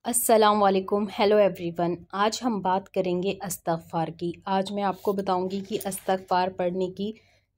अस्सलाम वालेकुम। Hello everyone. आज हम बात करेंगे इस्तग़फ़ार की। आज मैं आपको बताऊंगी कि इस्तग़फ़ार पढ़ने की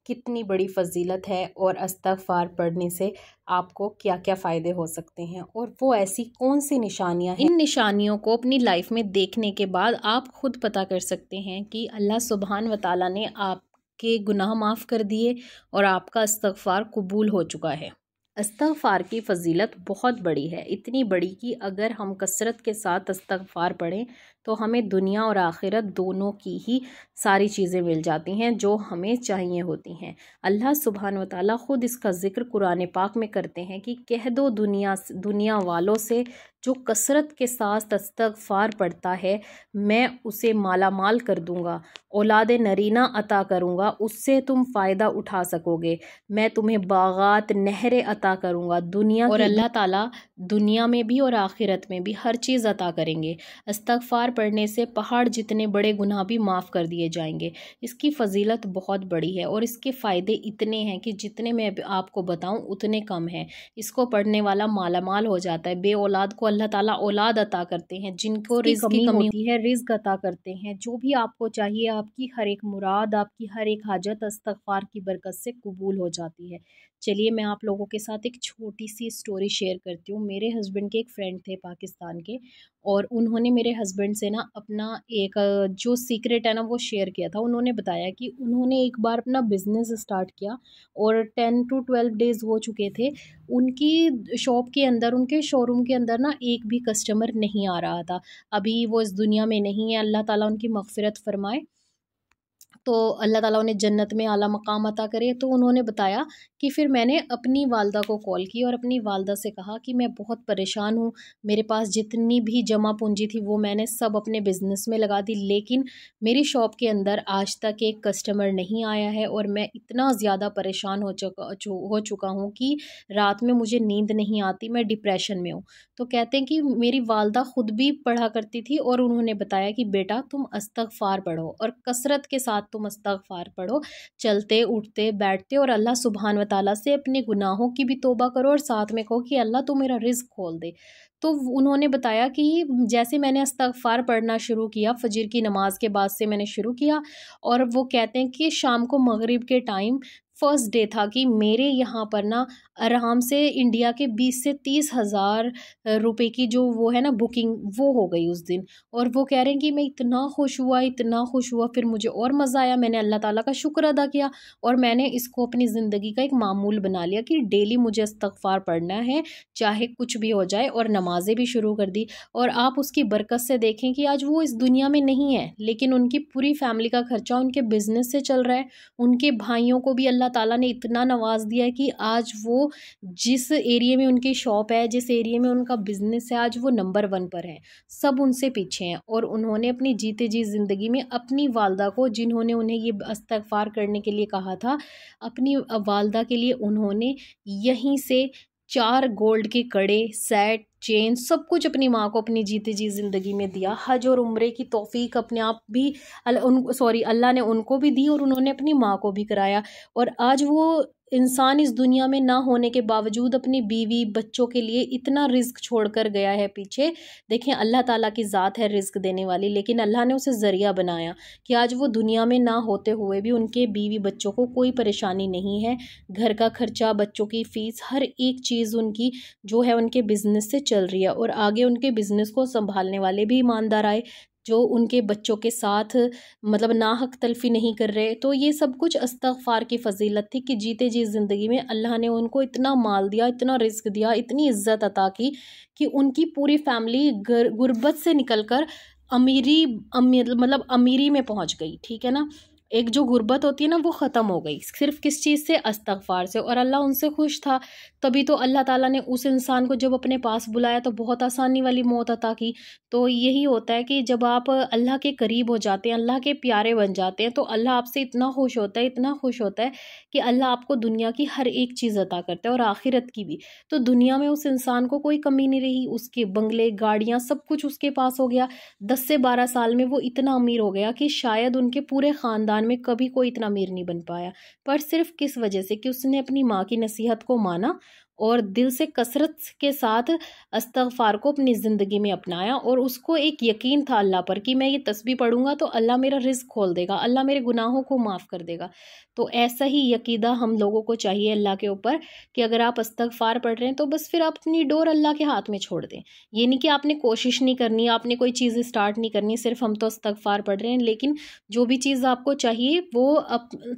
कितनी बड़ी फ़जीलत है और इस्तग़फ़ार पढ़ने से आपको क्या क्या फ़ायदे हो सकते हैं और वो ऐसी कौन सी निशानियां हैं। इन निशानियों को अपनी लाइफ में देखने के बाद आप खुद पता कर सकते हैं कि अल्लाह सुब्हान व तआला ने आपके गुनाह माफ़ कर दिए और आपका इस्तग़फ़ार कबूल हो चुका है। इस्तग़फ़ार की फ़जीलत बहुत बड़ी है, इतनी बड़ी कि अगर हम कसरत के साथ इस्तग़फ़ार पढ़ें तो हमें दुनिया और आखिरत दोनों की ही सारी चीज़ें मिल जाती हैं जो हमें चाहिए होती हैं। अल्लाह सुब्हान व तआला ख़ुद इसका ज़िक्र कुरान पाक में करते हैं कि कह दो दुनिया वालों से जो कसरत के साथ इस्तग़फ़ार पढ़ता है मैं उसे माला माल कर दूँगा, औलाद नरीना अता करूँगा, उससे तुम फ़ायदा उठा सकोगे, मैं तुम्हें बागात नहरें अता करूँगा, दुनिया और अल्लाह ताला दुनिया में भी और आखिरत में भी हर चीज़ अता करेंगे। इस्तग़फ़ार पढ़ने से पहाड़ जितने बड़े गुनाह भी माफ़ कर दिए जाएंगे। इसकी फ़जीलत बहुत बड़ी है और इसके फ़ायदे इतने हैं कि जितने मैं आपको बताऊं उतने कम हैं। इसको पढ़ने वाला मालामाल हो जाता है। बे औलाद को अल्लाह ताला औलाद अता करते हैं, जिनको रिज़्क़ की कमी होती है रिज़्क़ अता करते हैं। जो भी आपको चाहिए, आपकी हर एक मुराद, आपकी हर एक हाजत इस्तग़फ़ार की बरकत से कबूल हो जाती है। चलिए मैं आप लोगों के साथ एक छोटी सी स्टोरी शेयर करती हूँ। मेरे हस्बैंड के एक फ्रेंड थे पाकिस्तान के, और उन्होंने मेरे हस्बैंड से ना अपना एक जो सीक्रेट है ना वो शेयर किया था। उन्होंने बताया कि उन्होंने एक बार अपना बिज़नेस स्टार्ट किया और 10 to 12 डेज़ हो चुके थे। उनकी शॉप के अंदर, उनके शोरूम के अंदर ना एक भी कस्टमर नहीं आ रहा था। अभी वो इस दुनिया में नहीं है, अल्लाह ताला उनकी मग़फ़िरत फ़रमाए, तो अल्लाह ताला उन्हें जन्नत में आला मकाम अता करे। तो उन्होंने बताया कि फिर मैंने अपनी वालदा को कॉल की और अपनी वालदा से कहा कि मैं बहुत परेशान हूँ, मेरे पास जितनी भी जमा पूंजी थी वो मैंने सब अपने बिज़नेस में लगा दी, लेकिन मेरी शॉप के अंदर आज तक एक कस्टमर नहीं आया है और मैं इतना ज़्यादा परेशान हो चुका हूँ कि रात में मुझे नींद नहीं आती, मैं डिप्रेशन में हूँ। तो कहते हैं कि मेरी वालदा ख़ुद भी पढ़ा करती थी और उन्होंने बताया कि बेटा तुम इस्तग़फ़ार पढ़ो और कसरत के साथ तुम इस्तग़फ़ार पढ़ो, चलते उठते बैठते, और अल्लाह सुब्हान व तआला से अपने गुनाहों की भी तौबा करो और साथ में कहो कि अल्लाह तू मेरा रिज़्क़ खोल दे। तो उन्होंने बताया कि जैसे मैंने इस्तग़फ़ार पढ़ना शुरू किया, फ़जर की नमाज के बाद से मैंने शुरू किया, और वो कहते हैं कि शाम को मगरिब के टाइम फर्स्ट डे था कि मेरे यहाँ पर ना आराम से इंडिया के 20 से 30 हज़ार रुपए की जो वो है ना बुकिंग, वो हो गई उस दिन। और वो कह रहे हैं कि मैं इतना खुश हुआ, इतना खुश हुआ, फिर मुझे और मज़ा आया, मैंने अल्लाह ताला का शुक्र अदा किया और मैंने इसको अपनी ज़िंदगी का एक मामूल बना लिया कि डेली मुझे इस्तग़फ़ार पढ़ना है, चाहे कुछ भी हो जाए, और नमाज़ें भी शुरू कर दी। और आप उसकी बरकत से देखें कि आज वो इस दुनिया में नहीं है, लेकिन उनकी पूरी फैमिली का खर्चा उनके बिज़नेस से चल रहा है। उनके भाइयों को भी अल्लाह ताला ने इतना नवाज दिया है कि आज वो जिस एरिया में उनकी शॉप है, जिस एरिया में उनका बिज़नेस है, आज वो नंबर 1 पर हैं। सब उनसे पीछे हैं और उन्होंने अपनी जीते जी ज़िंदगी में अपनी वालदा को, जिन्होंने उन्हें ये इस्तग़फ़ार करने के लिए कहा था, अपनी वालदा के लिए उन्होंने यहीं से 4 गोल्ड के कड़े, सेट, चेन, सब कुछ अपनी माँ को अपनी जीते जी ज़िंदगी में दिया। हज और उम्रे की तौफ़ीक अपने आप भी अल्लाह ने उनको भी दी और उन्होंने अपनी माँ को भी कराया। और आज वो इंसान इस दुनिया में ना होने के बावजूद अपनी बीवी बच्चों के लिए इतना रिज़्क़ छोड़ कर गया है पीछे। देखें, अल्लाह ताला की ज़ात है रिज़्क़ देने वाली, लेकिन अल्लाह ने उसे ज़रिया बनाया कि आज वो दुनिया में ना होते हुए भी उनके बीवी बच्चों को कोई परेशानी नहीं है। घर का खर्चा, बच्चों की फ़ीस, हर एक चीज़ उनकी जो है उनके बिज़नेस से चल रही है। और आगे उनके बिज़नेस को संभालने वाले भी ईमानदार आए, जो उनके बच्चों के साथ मतलब नाहक तलफ़ी नहीं कर रहे। तो ये सब कुछ इस्तग़फ़ार की फ़जीलत थी कि जीते जी ज़िंदगी में अल्लाह ने उनको इतना माल दिया, इतना रिज़्क़ दिया, इतनी इज़्ज़त अता की कि उनकी पूरी फ़ैमिली गुर्बत से निकल कर मतलब अमीरी में पहुँच गई। ठीक है ना? एक जो गुर्बत होती है ना वो ख़त्म हो गई, सिर्फ़ किस चीज़ से? इस्तग़फ़ार से। और अल्लाह उनसे खुश था, तभी तो अल्लाह ताला ने उस इंसान को जब अपने पास बुलाया तो बहुत आसानी वाली मौत अता की। तो यही होता है कि जब आप अल्लाह के करीब हो जाते हैं, अल्लाह के प्यारे बन जाते हैं, तो अल्लाह आपसे इतना खुश होता है, इतना खुश होता है कि अल्लाह आपको दुनिया की हर एक चीज़ अता करता है और आखिरत की भी। तो दुनिया में उस इंसान को कोई कमी नहीं रही, उसके बंगले, गाड़ियाँ, सब कुछ उसके पास हो गया। 10 से 12 साल में वो इतना अमीर हो गया कि शायद उनके पूरे ख़ानदान में कभी कोई इतना अमीर नहीं बन पाया। पर सिर्फ़ किस वजह से? कि उसने अपनी माँ की नसीहत को माना और दिल से कसरत के साथ इस्तग़फ़ार को अपनी ज़िंदगी में अपनाया और उसको एक यकीन था अल्लाह पर कि मैं ये तस्बीह पढ़ूँगा तो अल्लाह मेरा रिज़्क़ खोल देगा, अल्लाह मेरे गुनाहों को माफ़ कर देगा। तो ऐसा ही यकीदा हम लोगों को चाहिए अल्लाह के ऊपर कि अगर आप इस्तग़फ़ार पढ़ रहे हैं तो बस फिर आप अपनी डोर अल्लाह के हाथ में छोड़ दें। ये नहीं कि आपने कोशिश नहीं करनी, आपने कोई चीज़ स्टार्ट नहीं करनी, सिर्फ हम तो इस्तग़फ़ार पढ़ रहे हैं, लेकिन जो भी चीज़ आपको चाहिए वो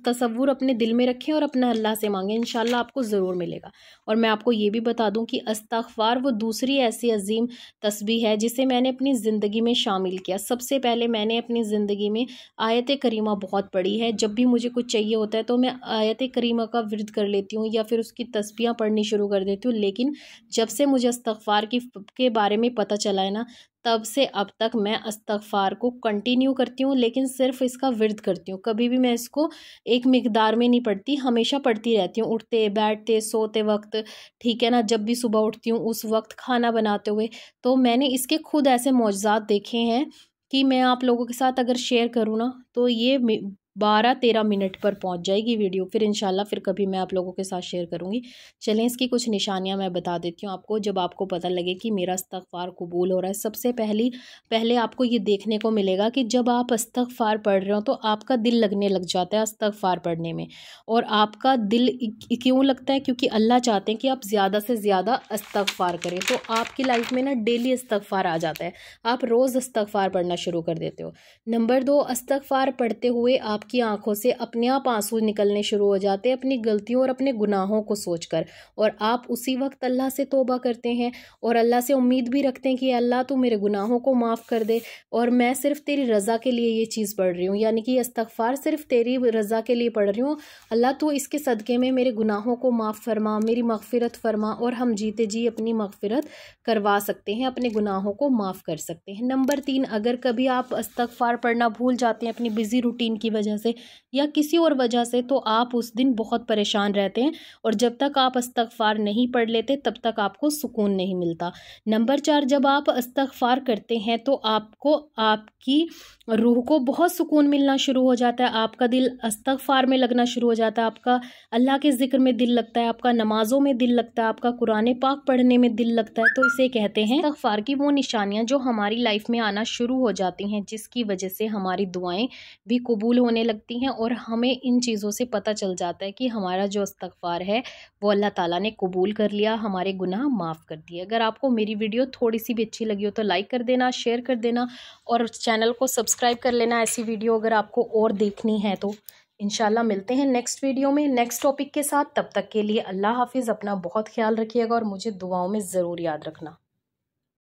तसव्वुर अपने दिल में रखें और अपना अल्लाह से मांगें, इंशाल्लाह आपको ज़रूर मिलेगा। और मैं आपको ये भी बता दूं कि इस्तग़फ़ार वो दूसरी ऐसी अजीम तस्बीह है जिसे मैंने अपनी ज़िंदगी में शामिल किया। सबसे पहले मैंने अपनी ज़िंदगी में आयत करीमा बहुत पढ़ी है। जब भी मुझे कुछ चाहिए होता है तो मैं आयत करीमा का विर्द कर लेती हूँ या फिर उसकी तस्बीहें पढ़नी शुरू कर देती हूँ। लेकिन जब से मुझे इस्तग़फ़ार के बारे में पता चला है ना, तब से अब तक मैं इस्तग़फ़ार को कंटिन्यू करती हूँ, लेकिन सिर्फ इसका विर्द करती हूँ। कभी भी मैं इसको एक मिक़दार में नहीं पढ़ती, हमेशा पढ़ती रहती हूँ, उठते बैठते सोते वक्त, ठीक है ना, जब भी सुबह उठती हूँ उस वक्त, खाना बनाते हुए। तो मैंने इसके खुद ऐसे मौजज़ात देखे हैं कि मैं आप लोगों के साथ अगर शेयर करूँ ना तो ये 12-13 मिनट पर पहुंच जाएगी वीडियो। फिर इंशाल्लाह फिर कभी मैं आप लोगों के साथ शेयर करूंगी। चलें, इसकी कुछ निशानियां मैं बता देती हूँ आपको, जब आपको पता लगे कि मेरा इस्तग़फ़ार कबूल हो रहा है। सबसे पहले आपको ये देखने को मिलेगा कि जब आप इस्तग़फ़ार पढ़ रहे हो तो आपका दिल लगने लग जाता है इस्तग़फ़ार पढ़ने में। और आपका दिल क्यों लगता है? क्योंकि अल्लाह चाहते हैं कि आप ज़्यादा से ज़्यादा इस्तग़फ़ार करें। तो आपकी लाइफ में ना डेली इस्तग़फ़ार आ जाता है, आप रोज़ इस्तग़फ़ार पढ़ना शुरू कर देते हो। नंबर 2, इस्तग़फ़ार पढ़ते हुए आपकी आंखों से अपने आप आंसू निकलने शुरू हो जाते हैं अपनी गलतियों और अपने गुनाहों को सोचकर, और आप उसी वक्त अल्लाह से तौबा करते हैं और अल्लाह से उम्मीद भी रखते हैं कि अल्लाह तू मेरे गुनाहों को माफ़ कर दे और मैं सिर्फ तेरी रज़ा के लिए ये चीज़ पढ़ रही हूँ, यानी कि इस्तग़फ़ार सिर्फ तेरी रज़ा के लिए पढ़ रही हूँ। अल्लाह तू इसके सदक़े में मेरे गुनाहों को माफ़ फरमा, मेरी मग़फ़िरत फरमा, और हम जीते जी अपनी मग़फ़िरत करवा सकते हैं, अपने गुनाहों को माफ़ कर सकते हैं। नंबर 3, अगर कभी आप इस्तग़फ़ार पढ़ना भूल जाते हैं अपनी बिज़ी रूटीन की वजह से या किसी और वजह से, तो आप उस दिन बहुत परेशान रहते हैं और जब तक आप इस्तग़फ़ार नहीं पढ़ लेते तब तक आपको सुकून नहीं मिलता। नंबर 4, जब आप इस्तग़फ़ार करते हैं तो आपको आपकी रूह को बहुत सुकून मिलना शुरू हो जाता है, आपका दिल इस्तग़फ़ार में लगना शुरू हो जाता है, आपका अल्लाह के ज़िक्र में दिल लगता है, आपका नमाज़ों में दिल लगता है, आपका कुरान पाक पढ़ने में दिल लगता है। तो इसे कहते हैं इस्तग़फ़ार की वो निशानियाँ जो हमारी लाइफ में आना शुरू हो जाती हैं, जिसकी वजह से हमारी दुआएं भी कबूल होने लगती हैं और हमें इन चीज़ों से पता चल जाता है कि हमारा जो इस्तग़फ़ार है वो अल्लाह ताला ने कबूल कर लिया, हमारे गुनाह माफ़ कर दिए। अगर आपको मेरी वीडियो थोड़ी सी भी अच्छी लगी हो तो लाइक कर देना, शेयर कर देना और चैनल को सब्सक्राइब कर लेना, ऐसी वीडियो अगर आपको और देखनी है तो। इंशाल्लाह मिलते हैं नेक्स्ट वीडियो में नेक्स्ट टॉपिक के साथ। तब तक के लिए अल्लाह हाफिज़, अपना बहुत ख्याल रखिएगा और मुझे दुआओं में ज़रूर याद रखना।